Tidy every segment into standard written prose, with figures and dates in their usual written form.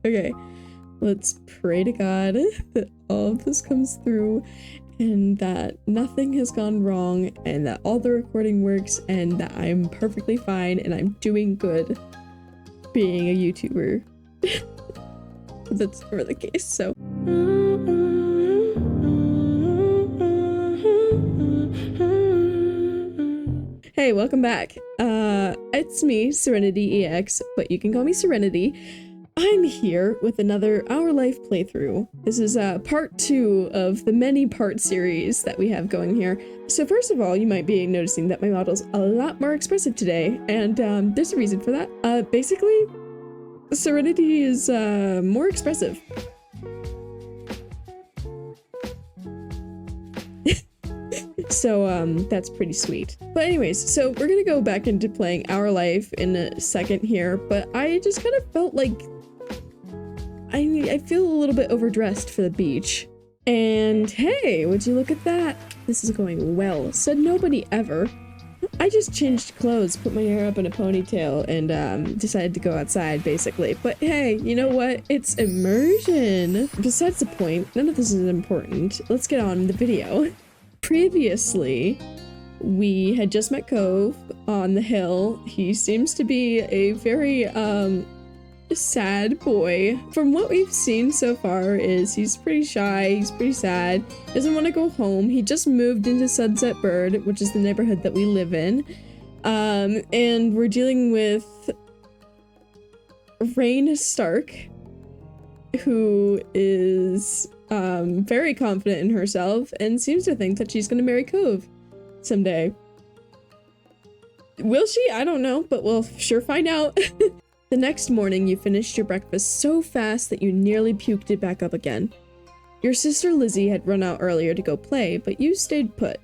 Okay, let's pray to God that all of this comes through and that nothing has gone wrong and that all the recording works and that I'm perfectly fine and I'm doing good being a YouTuber. That's never the case, so. Hey, welcome back. It's me, Serenity EX, but you can call me Serenity. I'm here with another Our Life playthrough. This is part 2 of the many part series that we have going here. So first of all, you might be noticing that my model's a lot more expressive today, and there's a reason for that. Basically, Serenity is more expressive. So that's pretty sweet. But anyways, so we're gonna go back into playing Our Life in a second here, but I just kind of felt like I feel a little bit overdressed for the beach. And hey, would you look at that? This is going well. Said nobody ever. I just changed clothes, put my hair up in a ponytail, and decided to go outside, basically. But hey, you know what? It's immersion. Besides the point, none of this is important. Let's get on the video. Previously, we had just met Cove on the hill. He seems to be a very, sad boy. From what we've seen so far is he's pretty shy, he's pretty sad, doesn't want to go home. He just moved into Sunset Bird, which is the neighborhood that we live in. And we're dealing with Rain Stark, who is very confident in herself and seems to think that she's gonna marry Cove someday. Will she? I don't know, but we'll sure find out. The next morning, you finished your breakfast so fast that you nearly puked it back up again. Your sister Lizzie had run out earlier to go play, but you stayed put.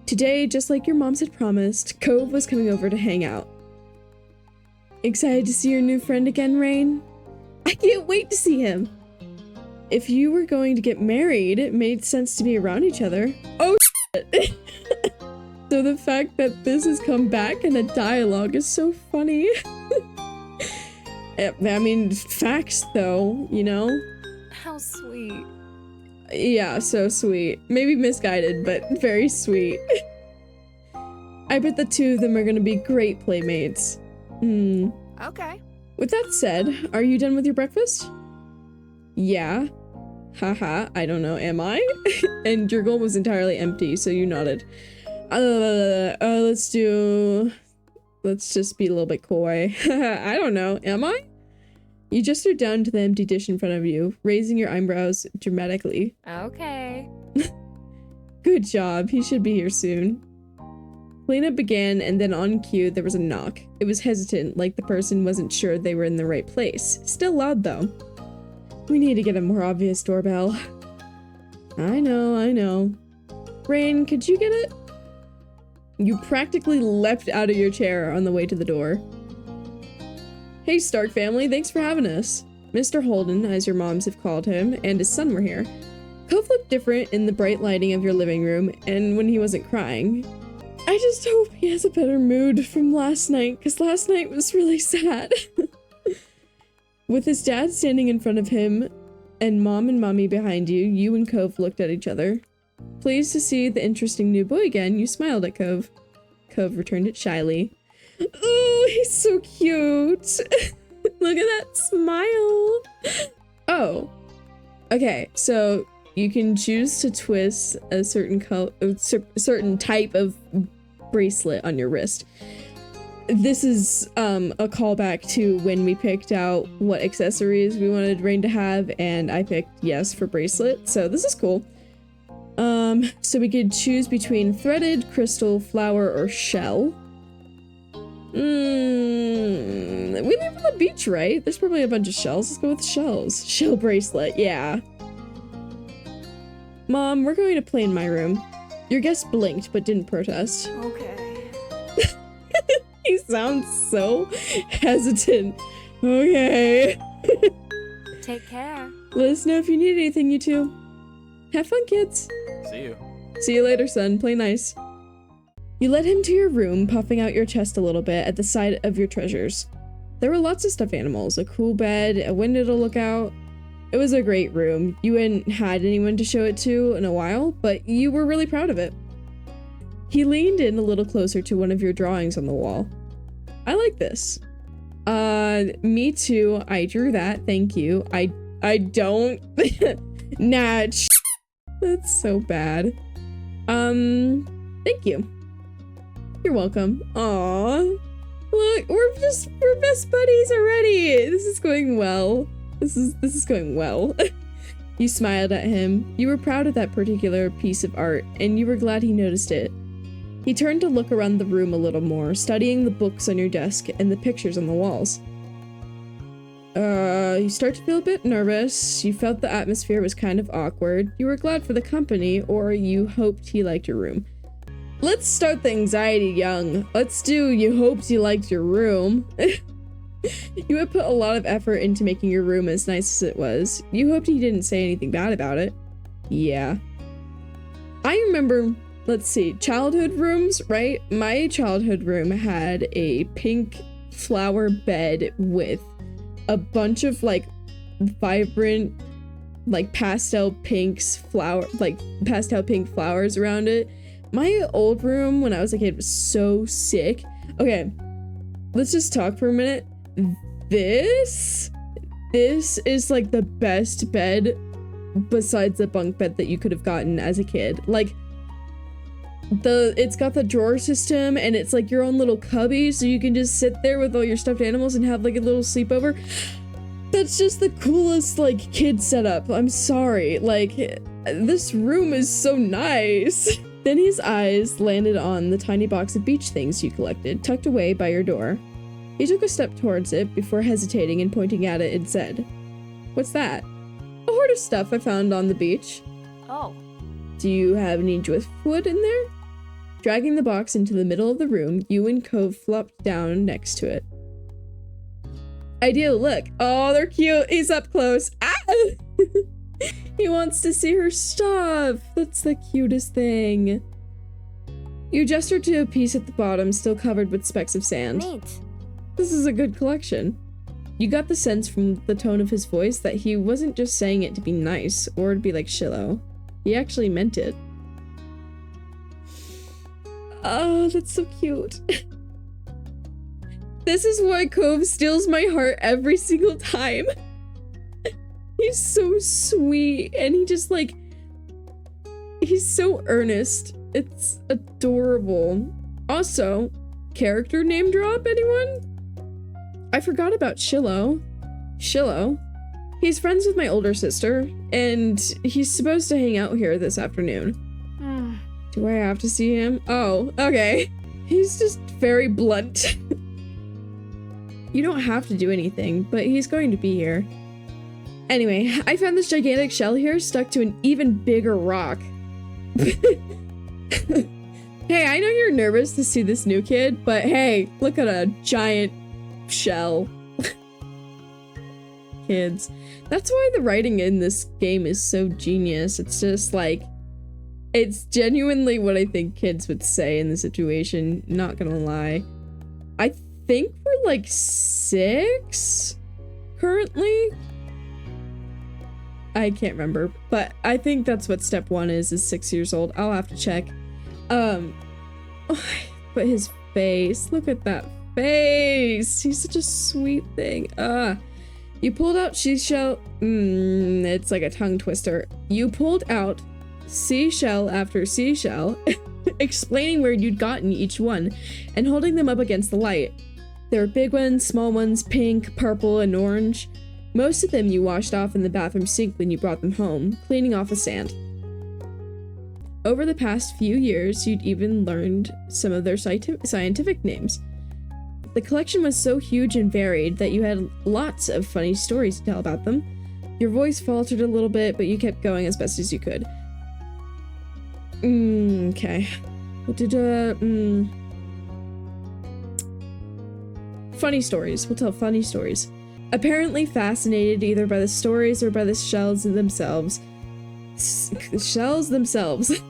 Today, just like your moms had promised, Cove was coming over to hang out. Excited to see your new friend again, Rain? I can't wait to see him! If you were going to get married, it made sense to be around each other. Oh, shit! So the fact that this has come back in a dialogue is so funny. I mean, facts though, you know? How sweet. Yeah, so sweet. Maybe misguided, but very sweet. I bet the two of them are gonna be great playmates. Okay. With that said, are you done with your breakfast? Yeah. Haha, I don't know, am I? And your goal was entirely empty, so you nodded. Let's just be a little bit coy. I don't know, am I? You just threw down to the empty dish in front of you, raising your eyebrows dramatically. Okay. Good job, he should be here soon. Cleanup began, and then on cue, there was a knock. It was hesitant, like the person wasn't sure they were in the right place. Still loud, though. We need to get a more obvious doorbell. I know. Rain, could you get it? You practically leapt out of your chair on the way to the door. Hey, Stark family, thanks for having us. Mr. Holden, as your moms have called him, and his son were here. Cove looked different in the bright lighting of your living room, and when he wasn't crying. I just hope he has a better mood from last night, because last night was really sad. With his dad standing in front of him, and mom and mommy behind you, you and Cove looked at each other. Pleased to see the interesting new boy again, you smiled at Cove. Cove returned it shyly. Ooh, he's so cute. Look at that smile. Oh. Okay, so you can choose to twist a certain type of bracelet on your wrist. This is a callback to when we picked out what accessories we wanted Rain to have, and I picked yes for bracelet, so this is cool. So we could choose between threaded, crystal, flower, or shell. We live on the beach, right? There's probably a bunch of shells. Let's go with shells. Shell bracelet, yeah. Mom, we're going to play in my room. Your guest blinked, but didn't protest. Okay. He sounds so hesitant. Okay. Take care. Let us know if you need anything, you two. Have fun, kids. See you. See you later, son. Play nice. You led him to your room, puffing out your chest a little bit at the sight of your treasures. There were lots of stuffed animals, a cool bed, a window to look out. It was a great room. You hadn't had anyone to show it to in a while, but you were really proud of it. He leaned in a little closer to one of your drawings on the wall. I like this. Me too. I drew that. Thank you. I don't. Nah. That's so bad. Thank you. You're welcome. Aww. Look, we're best buddies already. This is going well. This is going well. You smiled at him. You were proud of that particular piece of art, and you were glad he noticed it. He turned to look around the room a little more, studying the books on your desk and the pictures on the walls. You start to feel a bit nervous. You felt the atmosphere was kind of awkward. You were glad for the company, or you hoped he liked your room. Let's start the anxiety young. Let's do you hoped you liked your room. You had put a lot of effort into making your room as nice as it was. You hoped he didn't say anything bad about it. Yeah. I remember, let's see, childhood rooms, right? My childhood room had a pink flower bed with a bunch of like vibrant, like pastel pink flowers around it. My old room when I was a kid was so sick. Okay, let's just talk for a minute. This is like the best bed besides the bunk bed that you could have gotten as a kid. Like it's got the drawer system and it's like your own little cubby, so you can just sit there with all your stuffed animals and have like a little sleepover. That's just the coolest like kid setup. I'm sorry. Like this room is so nice. Then his eyes landed on the tiny box of beach things you collected, tucked away by your door. He took a step towards it before hesitating and pointing at it and said, "What's that?" "A hoard of stuff I found on the beach." Oh. "Do you have any driftwood in there?" Dragging the box into the middle of the room, you and Cove flopped down next to it. Ideal look. Oh, they're cute. He's up close. Ah! He wants to see her stuff. That's the cutest thing. You gestured to a piece at the bottom, still covered with specks of sand. Neat. This is a good collection. You got the sense from the tone of his voice that he wasn't just saying it to be nice or to be like Shiloh. He actually meant it. Oh, that's so cute. This is why Cove steals my heart every single time. He's so sweet, and he just like, he's so earnest. It's adorable. Also, character name drop, anyone? I forgot about Shiloh. Shiloh. He's friends with my older sister, and he's supposed to hang out here this afternoon. Do I have to see him? Oh, okay. He's just very blunt. You don't have to do anything, but he's going to be here. Anyway, I found this gigantic shell here stuck to an even bigger rock. Hey, I know you're nervous to see this new kid, but hey, look at a giant shell. Kids. That's why the writing in this game is so genius. It's just like, it's genuinely what I think kids would say in the situation, not gonna lie. I think we're like 6 currently. I can't remember, but I think that's what step 1 is 6 years old. I'll have to check. But his face, look at that face. He's such a sweet thing. You pulled out seashell. It's like a tongue twister. You pulled out seashell after seashell, explaining where you'd gotten each one and holding them up against the light. There were big ones, small ones, pink, purple, and orange. Most of them you washed off in the bathroom sink when you brought them home, cleaning off the sand. Over the past few years, you'd even learned some of their scientific names. The collection was so huge and varied that you had lots of funny stories to tell about them. Your voice faltered a little bit, but you kept going as best as you could. Okay. Funny stories. We'll tell funny stories. Apparently fascinated either by the stories or by the shells themselves. Shells themselves.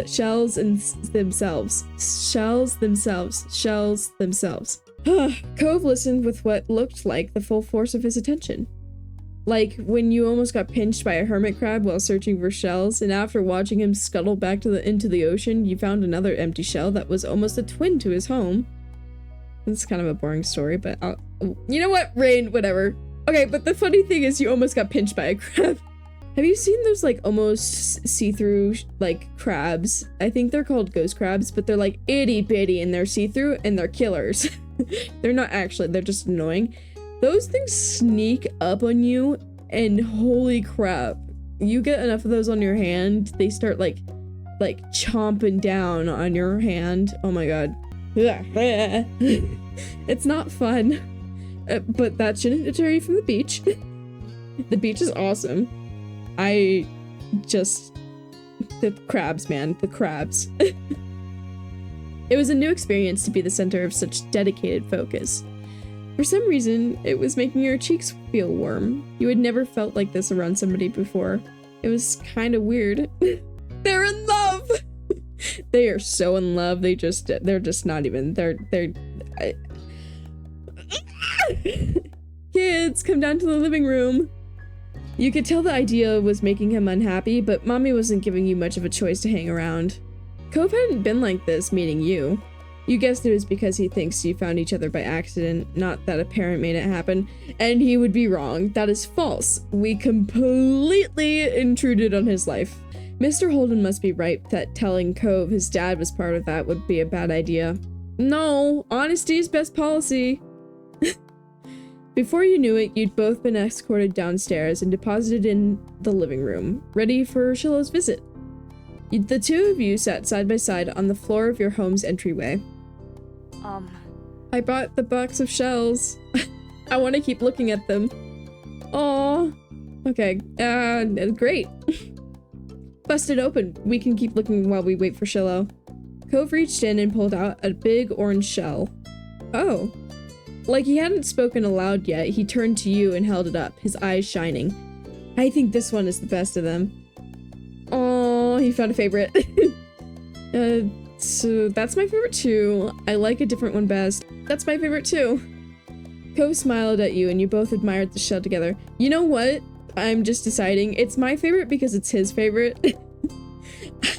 Shells and themselves. Shells themselves. Shells themselves. Cove listened with what looked like the full force of his attention. Like when you almost got pinched by a hermit crab while searching for shells, and after watching him scuttle back into the ocean, you found another empty shell that was almost a twin to his home. It's kind of a boring story, but you know what? Rain, whatever. Okay, but the funny thing is you almost got pinched by a crab. Have you seen those like almost see-through like crabs? I think they're called ghost crabs, but they're like itty bitty and they're see-through and they're killers. They're not actually, they're just annoying. Those things sneak up on you and holy crap. You get enough of those on your hand, they start like chomping down on your hand. Oh my god. It's not fun. But that shouldn't deter you from the beach. The beach is awesome. The crabs, man, the crabs. It was a new experience to be the center of such dedicated focus. For some reason, it was making your cheeks feel warm. You had never felt like this around somebody before. It was kind of weird. They're in love! They are so in love, they're just not even, Kids, come down to the living room. You could tell the idea was making him unhappy, but Mommy wasn't giving you much of a choice to hang around. Cove hadn't been like this meeting you. You guessed it was because he thinks you found each other by accident, not that a parent made it happen, and he would be wrong. That is false. We completely intruded on his life. Mr. Holden must be right that telling Cove his dad was part of that would be a bad idea. No, honesty is best policy. Before you knew it, you'd both been escorted downstairs and deposited in the living room, ready for Shiloh's visit. The two of you sat side by side on the floor of your home's entryway. I bought the box of shells. I want to keep looking at them. Aww. Okay, great. Bust it open. We can keep looking while we wait for Shiloh. Cove reached in and pulled out a big orange shell. Oh. Like he hadn't spoken aloud yet, he turned to you and held it up, his eyes shining. I think this one is the best of them. Oh, he found a favorite. So that's my favorite too. I like a different one best. That's my favorite too. Cove smiled at you and you both admired the shell together. You know what? I'm just deciding it's my favorite because it's his favorite.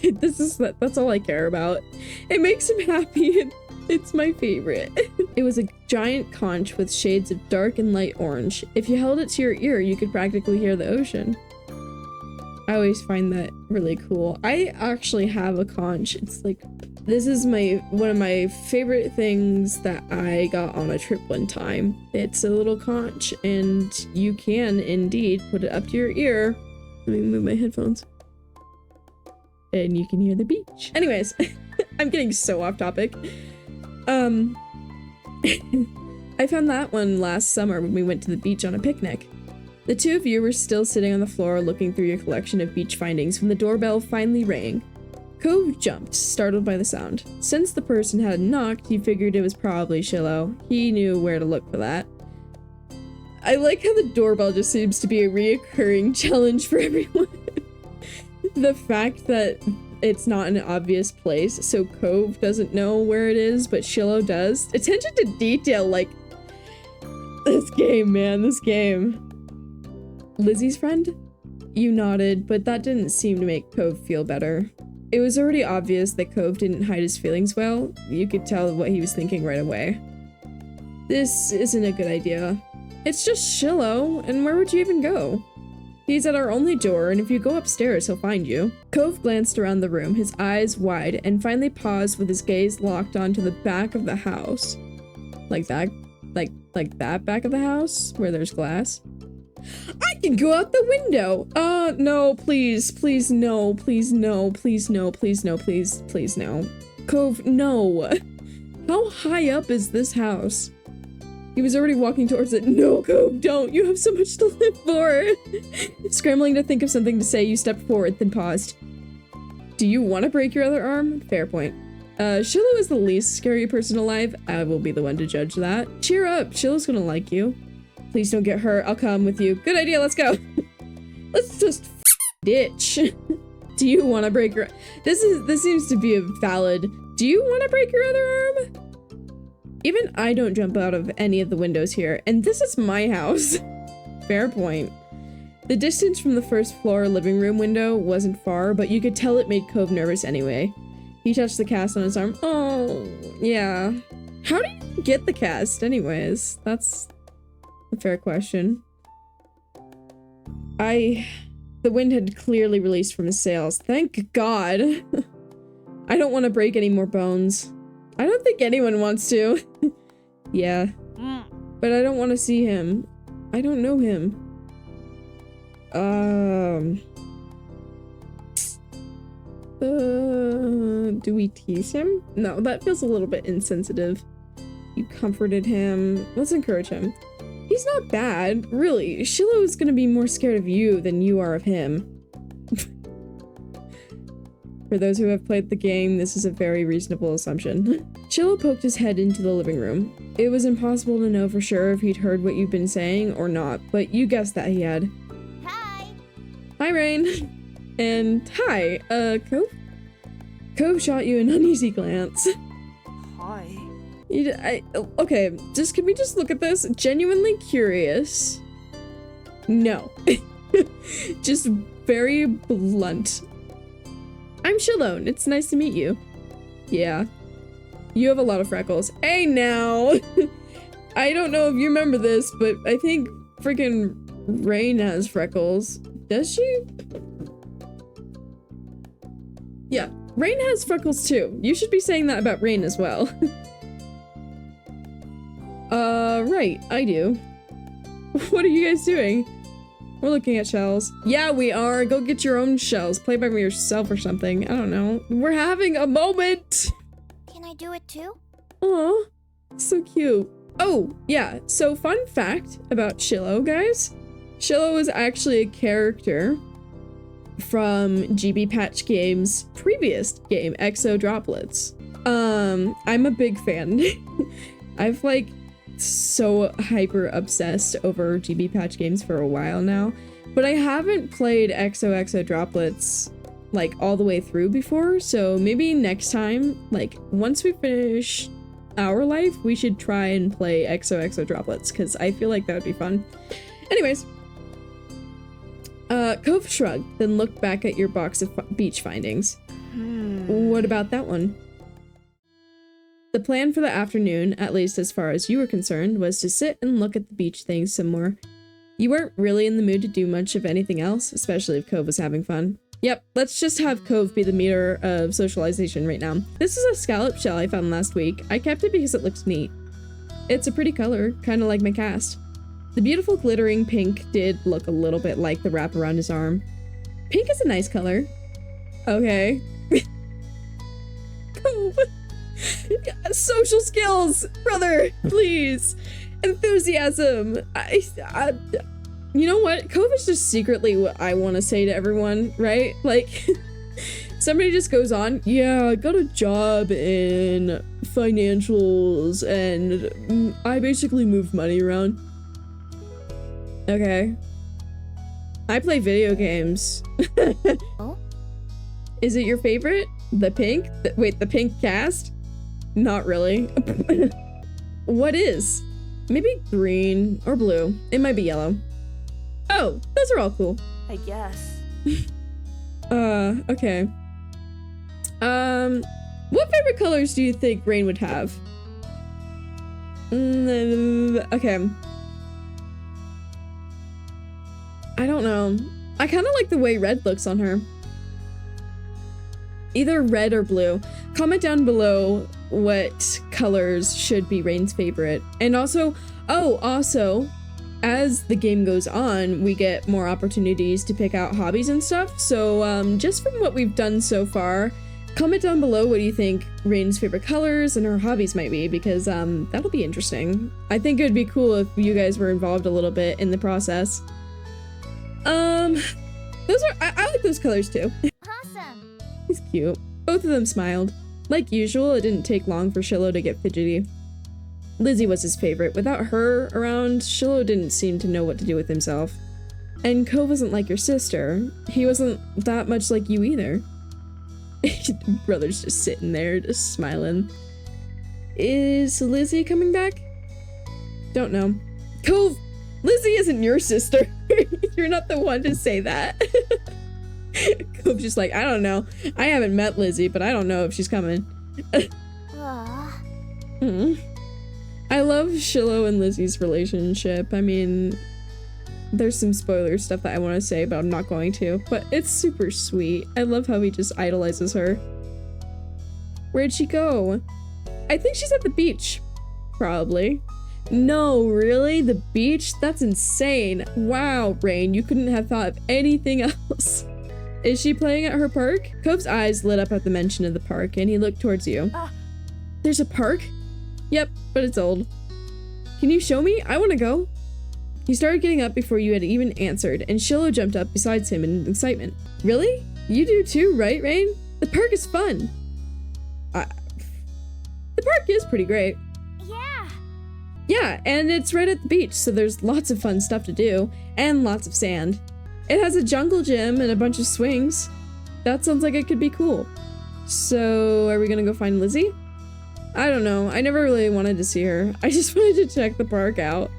That's all I care about. It makes him happy and it's my favorite. It was a giant conch with shades of dark and light orange. If you held it to your ear, you could practically hear the ocean. I always find that really cool. I actually have a conch. It's like, this is one of my favorite things that I got on a trip one time. It's a little conch and you can indeed put it up to your ear. Let me move my headphones. And you can hear the beach. Anyways, I'm getting so off topic. I found that one last summer when we went to the beach on a picnic. The two of you were still sitting on the floor looking through your collection of beach findings when the doorbell finally rang. Cove jumped, startled by the sound. Since the person had knocked, he figured it was probably Shiloh. He knew where to look for that. I like how the doorbell just seems to be a reoccurring challenge for everyone. The fact that it's not an obvious place, so Cove doesn't know where it is, but Shiloh does. Attention to detail, like, this game, man, this game. Lizzie's friend? You nodded, but that didn't seem to make Cove feel better. It was already obvious that Cove didn't hide his feelings well. You could tell what he was thinking right away. This isn't a good idea. It's just Shiloh, and where would you even go? He's at our only door, and if you go upstairs, he'll find you. Cove glanced around the room, his eyes wide, and finally paused with his gaze locked onto the back of the house. Like that? Like that back of the house? Where there's glass? I can go out the window! No, please, please, no, please, no, please, no, please, no, please, please, no. Cove, no! How high up is this house? He was already walking towards it. No, Cove, don't! You have so much to live for! Scrambling to think of something to say, you stepped forward, then paused. Do you want to break your other arm? Fair point. Shiloh is the least scary person alive. I will be the one to judge that. Cheer up, Shiloh's gonna like you. Please don't get hurt, I'll come with you. Good idea, let's go! Let's just ditch. Do you want to break your... This seems to be a valid... Do you want to break your other arm? Even I don't jump out of any of the windows here, and this is my house. Fair point. The distance from the first floor living room window wasn't far, but you could tell it made Cove nervous anyway. He touched the cast on his arm. Oh, yeah. How do you get the cast anyways? That's a fair question. The wind had clearly released from his sails. Thank God. I don't want to break any more bones. I don't think anyone wants to. Yeah. But I don't want to see him. I don't know him. Do we tease him? No, that feels a little bit insensitive. You comforted him. Let's encourage him. He's not bad, really. Shiloh is gonna be more scared of you than you are of him. For those who have played the game, this is a very reasonable assumption. Shiloh poked his head into the living room. It was impossible to know for sure if he'd heard what you've been saying or not, but you guessed that he had. Hi! Hi, Rain. And hi, Cove? Cove shot you an uneasy glance. Hi. Okay, can we just look at this? Genuinely curious. No. Just very blunt. I'm Shiloh. It's nice to meet you. Yeah. You have a lot of freckles. Hey now! I don't know if you remember this, but I think freaking Rain has freckles. Does she? Yeah. Rain has freckles too. You should be saying that about Rain as well. Right, I do. What are you guys doing? We're looking at shells. Yeah, we are. Go get your own shells. Play by yourself or something. I don't know. We're having a moment. Can I do it too? Aw, so cute. Oh, yeah. So fun fact about Shiloh, guys. Shiloh was actually a character from GB Patch Games' previous game, Exo Droplets. I'm a big fan. I've like so hyper obsessed over GB Patch Games for a while now, but I haven't played Exo Droplets like all the way through before, so maybe next time, like once we finish Our Life, we should try and play Exo Droplets, because I feel like that would be fun. Anyways, Cove shrugged, then looked back at your box of beach findings. What about that one? The plan for the afternoon, at least as far as you were concerned, was to sit and look at the beach things some more. You weren't really in the mood to do much of anything else, especially if Cove was having fun. Yep, let's just have Cove be the meter of socialization right now. This is a scallop shell I found last week. I kept it because it looks neat. It's a pretty color, kind of like my cast. The beautiful glittering pink did look a little bit like the wrap around his arm. Pink is a nice color. Okay. Cove. Social skills, brother, please. Enthusiasm. You know what? Cove is just secretly what I want to say to everyone, right? Like, somebody just goes on, yeah, I got a job in financials and I basically move money around. Okay. I play video games. Oh? Is it your favorite? The pink? Wait, the pink cast? Not really. What is? Maybe green or blue. It might be yellow. Oh, those are all cool. I guess. Okay. What favorite colors do you think Rain would have? Okay. I don't know. I kind of like the way red looks on her. Either red or blue. Comment down below what colors should be Rain's favorite. And also, as the game goes on, we get more opportunities to pick out hobbies and stuff. So just from what we've done so far, comment down below what you think Rain's favorite colors and her hobbies might be, because that'll be interesting. I think it would be cool if you guys were involved a little bit in the process. I like those colors too. Awesome! He's cute. Both of them smiled. Like usual, it didn't take long for Shiloh to get fidgety. Lizzie was his favorite. Without her around, Shiloh didn't seem to know what to do with himself. And Cove wasn't like your sister. He wasn't that much like you either. Brother's just sitting there, just smiling. Is Lizzie coming back? Don't know. Cove, Lizzie isn't your sister. You're not the one to say that. Cove's just like, I don't know. I haven't met Lizzie, but I don't know if she's coming. I love Shiloh and Lizzie's relationship. I mean, there's some spoiler stuff that I want to say, but I'm not going to. But it's super sweet. I love how he just idolizes her. Where'd she go? I think she's at the beach. Probably. No, really? The beach? That's insane. Wow, Rain, you couldn't have thought of anything else. Is she playing at her park? Cove's eyes lit up at the mention of the park, and he looked towards you. There's a park? Yep, but it's old. Can you show me? I want to go. He started getting up before you had even answered, and Shiloh jumped up beside him in excitement. Really? You do too, right, Rain? The park is fun. The park is pretty great. Yeah. Yeah, and it's right at the beach, so there's lots of fun stuff to do, and lots of sand. It has a jungle gym and a bunch of swings. That sounds like it could be cool. So, are we gonna go find Lizzie? I don't know. I never really wanted to see her. I just wanted to check the park out.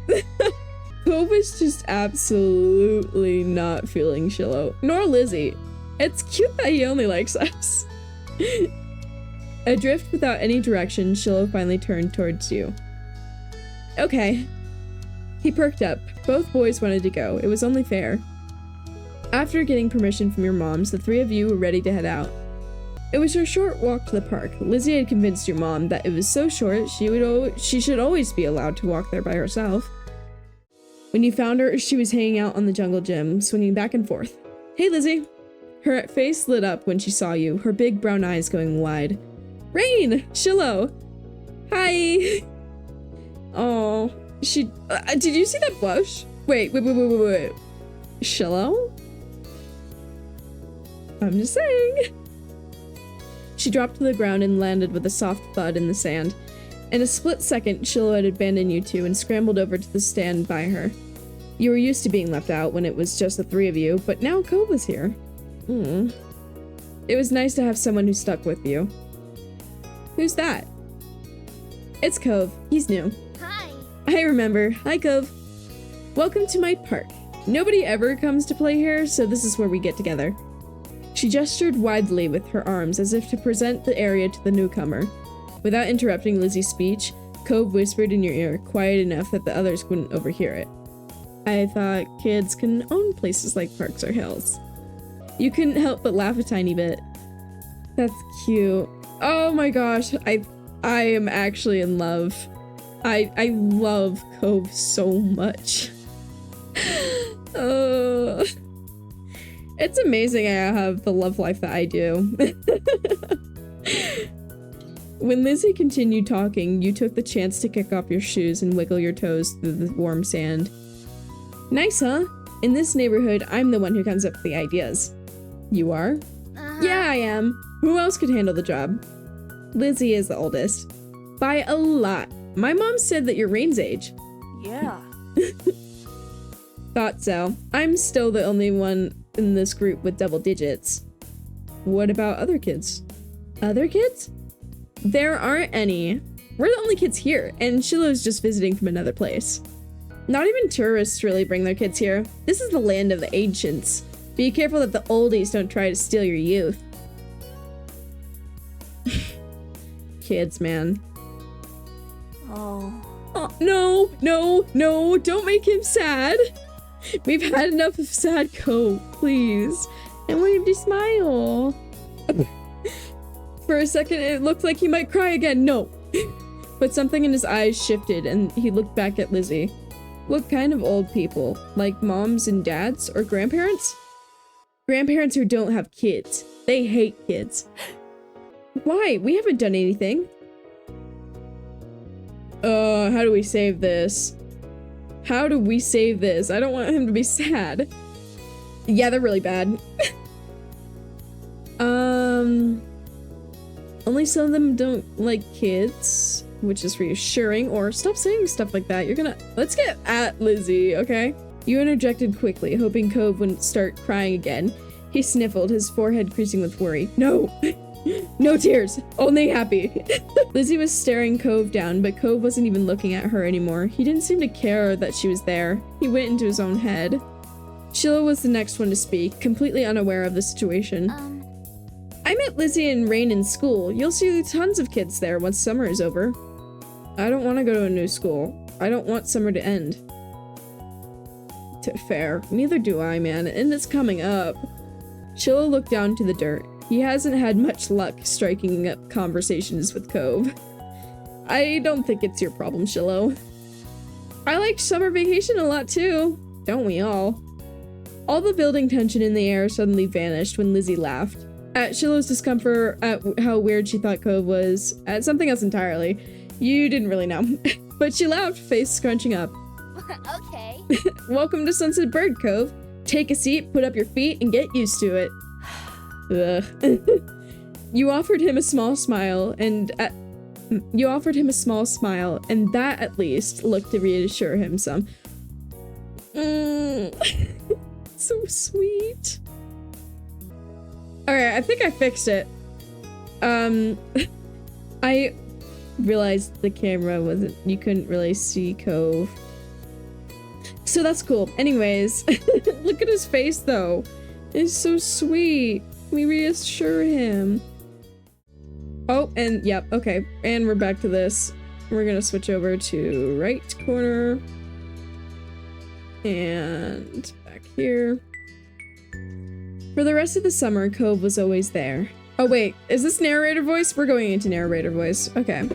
Cove is just absolutely not feeling Shiloh, nor Lizzie. It's cute that he only likes us. Adrift without any direction, Shiloh finally turned towards you. Okay. He perked up. Both boys wanted to go. It was only fair. After getting permission from your moms, the three of you were ready to head out. It was your short walk to the park. Lizzie had convinced your mom that it was so short she should always be allowed to walk there by herself. When you found her, she was hanging out on the jungle gym, swinging back and forth. Hey, Lizzie. Her face lit up when she saw you, her big brown eyes going wide. Rain! Shiloh! Hi! Oh, she... did you see that blush? Wait. Shiloh? I'm just saying. She dropped to the ground and landed with a soft thud in the sand. In a split second, Shiloh had abandoned you two and scrambled over to the stand by her. You were used to being left out when it was just the three of you, but now Cove was here. It was nice to have someone who stuck with you. Who's that? It's Cove. He's new. Hi. I remember. Hi, Cove. Welcome to my park. Nobody ever comes to play here, so this is where we get together. She gestured widely with her arms as if to present the area to the newcomer. Without interrupting Lizzie's speech, Cove whispered in your ear, quiet enough that the others couldn't overhear it. I thought kids can own places like parks or hills. You couldn't help but laugh a tiny bit. That's cute. Oh my gosh, I am actually in love. I love Cove so much. It's amazing I have the love life that I do. When Lizzie continued talking, you took the chance to kick off your shoes and wiggle your toes through the warm sand. Nice, huh? In this neighborhood, I'm the one who comes up with the ideas. You are? Yeah, I am. Who else could handle the job? Lizzie is the oldest. By a lot. My mom said that you're Rain's age. Yeah. Thought so. I'm still the only one in this group with double digits. What about other kids? Other kids? There aren't any. We're the only kids here, and Shiloh's just visiting from another place. Not even tourists really bring their kids here. This is the land of the ancients. Be careful that the oldies don't try to steal your youth. Kids, man. Oh, No, don't make him sad. We've had enough of sad Cove, please. I want him to smile. For a second, it looked like he might cry again. No. But something in his eyes shifted, and he looked back at Lizzie. What kind of old people? Like moms and dads or grandparents? Grandparents who don't have kids. They hate kids. Why? We haven't done anything. How do we save this? How do we save this? I don't want him to be sad. Yeah, they're really bad. Only some of them don't like kids, which is reassuring, or stop saying stuff like that. Let's get at Lizzie, okay? You interjected quickly, hoping Cove wouldn't start crying again. He sniffled, his forehead creasing with worry. No! No tears, only happy. Lizzie was staring Cove down, but Cove wasn't even looking at her anymore. He didn't seem to care that she was there. He went into his own head. Shiloh was the next one to speak, completely unaware of the situation. I met Lizzie and Rain in school. You'll see tons of kids there once summer is over. I don't want to go to a new school. I don't want summer to end. Fair. Neither do I, man, and it's coming up. Shiloh looked down to the dirt. He hasn't had much luck striking up conversations with Cove. I don't think it's your problem, Shiloh. I liked summer vacation a lot too. Don't we all? All the building tension in the air suddenly vanished when Lizzie laughed. At Shiloh's discomfort at how weird she thought Cove was. At something else entirely. You didn't really know. But she laughed, face scrunching up. Okay. Welcome to Sunset Bird Cove. Take a seat, put up your feet, and get used to it. Ugh. You offered him a small smile, and that at least looked to reassure him some. So sweet. Alright, I think I fixed it. I realized the camera wasn't, you couldn't really see Cove. So that's cool. Anyways, look at his face though. It's so sweet. We reassure him. Oh, and yep, okay. And we're back to this. We're gonna switch over to right corner. And back here. For the rest of the summer, Cove was always there. Oh wait, is this narrator voice? We're going into narrator voice. Okay.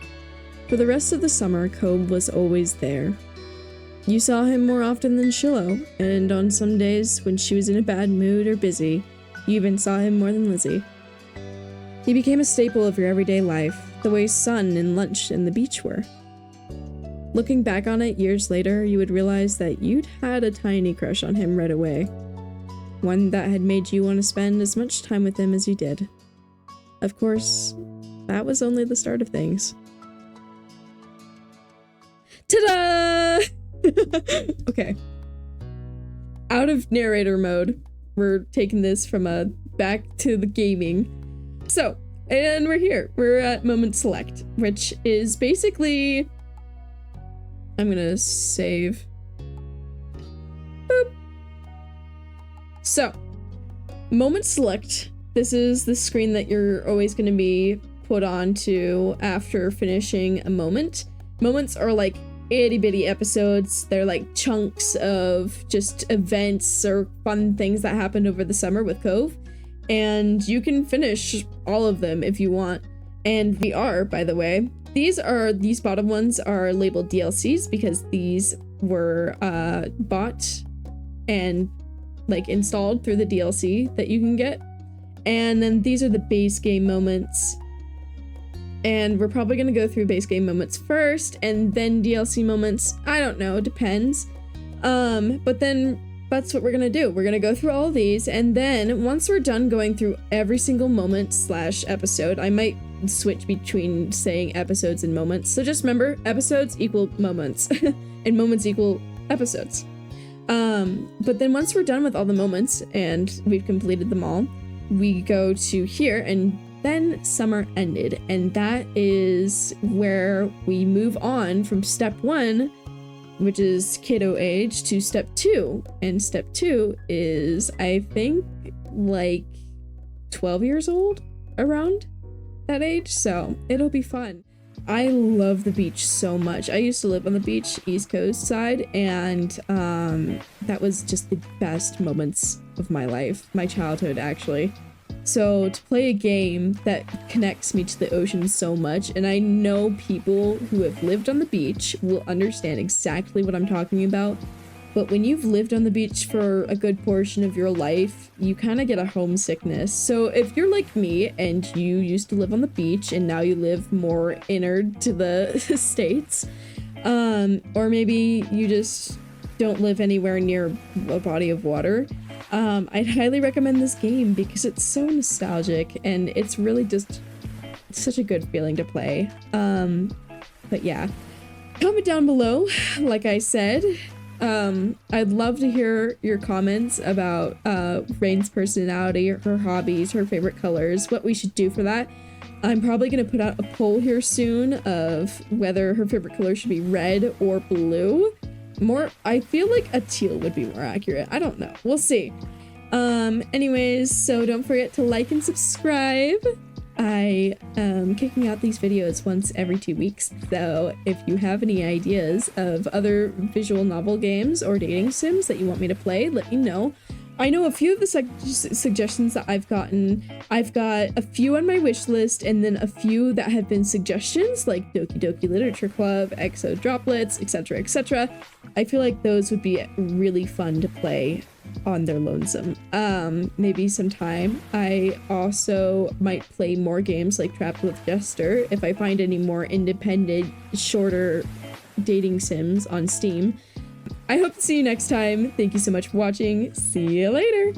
For the rest of the summer, Cove was always there. You saw him more often than Shiloh, and on some days when she was in a bad mood or busy, you even saw him more than Lizzie. He became a staple of your everyday life, the way sun and lunch and the beach were. Looking back on it years later, you would realize that you'd had a tiny crush on him right away. One that had made you want to spend as much time with him as you did. Of course, that was only the start of things. Ta-da! Okay. Out of narrator mode. We're taking this from back to the gaming. So, and we're here. We're at Moment Select, which is basically... I'm gonna save. Boop. So, Moment Select. This is the screen that you're always gonna be put onto after finishing a moment. Moments are like itty-bitty episodes. They're like chunks of just events or fun things that happened over the summer with Cove. And you can finish all of them if you want. And we are, by the way. These bottom ones are labeled DLCs because these were bought and like installed through the DLC that you can get. And then these are the base game moments. And we're probably gonna go through base game moments first and then DLC moments. I don't know, depends. But then that's what we're gonna do. We're gonna go through all of these, and then once we're done going through every single moment / episode, I might switch between saying episodes and moments. So just remember, episodes equal moments and moments equal episodes. But then once we're done with all the moments and we've completed them all, we go to here, and then summer ended, and that is where we move on from step 1, which is kiddo age, to step 2. And step 2 is, I think, like 12 years old, around that age, so it'll be fun. I love the beach so much. I used to live on the beach, East Coast side, and that was just the best moments of my life, my childhood actually. So to play a game that connects me to the ocean so much, and I know people who have lived on the beach will understand exactly what I'm talking about, but when you've lived on the beach for a good portion of your life, you kind of get a homesickness. So if you're like me and you used to live on the beach and now you live more inner to the States, or maybe you just don't live anywhere near a body of water, I'd highly recommend this game because it's so nostalgic and it's really just such a good feeling to play. But yeah, comment down below, like I said, I'd love to hear your comments about Rain's personality, her hobbies, her favorite colors, what we should do for that. I'm probably going to put out a poll here soon of whether her favorite color should be red or blue. I feel like a teal would be more accurate. I don't know. We'll see. Anyways, so don't forget to like and subscribe. I am kicking out these videos once every 2 weeks, so if you have any ideas of other visual novel games or dating sims that you want me to play, let me know. I know a few of the suggestions that I've gotten. I've got a few on my wish list, and then a few that have been suggestions, like Doki Doki Literature Club, EXO Droplets, etc., etc. I feel like those would be really fun to play on their lonesome. Maybe sometime. I also might play more games like Trapped with Jester if I find any more independent, shorter dating sims on Steam. I hope to see you next time. Thank you so much for watching. See you later!